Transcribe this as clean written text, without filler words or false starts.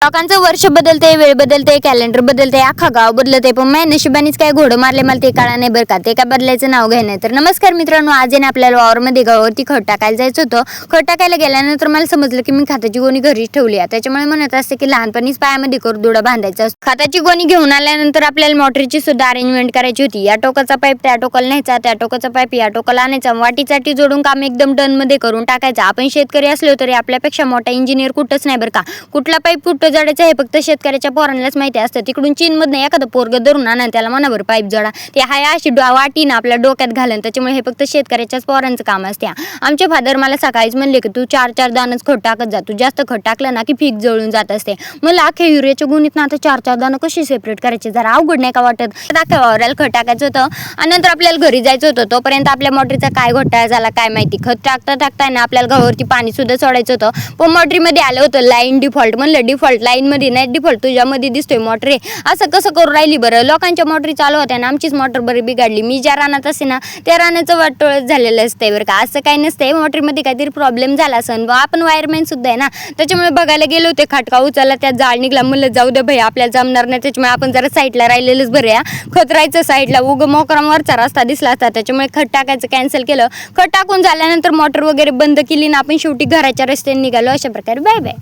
लोकांचं वर्ष बदलते, वेळ बदलते, कॅलेंडर बदलते, अख्खा गाव बदलते, पण माझ्या नशिबानीच काय घोडं मारले मला ते कळा नाही बरं का. ते काय बदलायचं नाव घ्याय नाही. तर नमस्कार मित्रांनो, आज आहे ना आपल्याला वावरमध्ये गावावरती खत टाकायला जायचं होतं. खत टाकायला गेल्यानंतर मला समजलं की मी खताची गोणी घरीच ठेवली आहे. त्याच्यामुळे म्हणत असते की लहानपणीच पायामध्ये दुडा बांधायचा असतो. खताची गोणी घेऊन आल्यानंतर आपल्याला मोटरीची सुद्धा अरेंजमेंट करायची होती. या टोकाचा पाईप त्या टोकाला न्यायचा, त्या टोकाचा पाईप या टोकाला आणायचा, वाटीसाठी जोडून काम एकदम डन मध्ये करून टाकायचं. आपण शेतकरी असलो तरी आपल्यापेक्षा मोठा इंजिनियर कुठंच नाही बरं का. कुठला पाईप कुठं जोडायचं हे फक्त शेतकऱ्याच्या पोरांनाच माहिती असतं. तिकडून चीनमधनं एखादं पोरगं धरून आणा त्याला मनाभर पाईप जोडा, ते हाय अशी वाटी ना आपल्या डोक्यात घालन. त्याच्यामुळे हे फक्त शेतकऱ्याच्याच पोरांचं काम असते. आमचे फादर मला सकाळीच म्हणले की तू 4-4 दाणच खत टाकत जा, तू जास्त खत टाकलं ना की पीक जळून जात असते. मला अख्ख्या युरियाच्या गुणीत ना आता 4-4 दाणं कशी सेपरेट करायचे, जरा अवघड नाही का वाटत. अख्ख्या वावराला खत टाकायचं होतं आणि नंतर आपल्याला घरी जायचं होतं. तोपर्यंत आपल्या मोटरीचा काय घोटाळा झाला काय माहिती. खत टाकता ना आपल्याला गावावरती पाणी सुद्धा सोडायचं होतं, पण मोटरीमध्ये आलं होतं लाईन डिफॉल्ट. म्हणलं डिफॉल्ट लाईन मध्ये नाही डिफॉल्ट तुझ्यामध्ये दिसतोय मोटर आहे. असं कसं करू राहिली बरं. लोकांच्या मोटरी चालू होत्या ना, आमचीच मोटर बरी बिघडली. मी ज्या रानात असे ना त्या रानाचं वाटोळच झालेलं असतंय बरं का. असं काही नसतंय, मोटरीमध्ये काहीतरी प्रॉब्लेम झाला असन. आपण वायरमॅन सुद्धा आहे ना, त्याच्यामुळे बघायला गेलो होते. खटका उचलला, त्यात जाळ निघला. म्हणलं जाऊ दे भाई आपल्याला जमणार नाही, त्याच्यामुळे आपण जरा साईडला राहिलेलंच बरं या. खत राहायचं साईडला, मोकरामवरचा रस्ता दिसला असता, त्याच्यामुळे खत टाकायचं कॅन्सल केलं. खत टाकून झाल्यानंतर मोटर वगैरे बंद केली ना आपण शेवटी घराच्या रस्त्याने निघालो. अशा प्रकारे बाय बाय.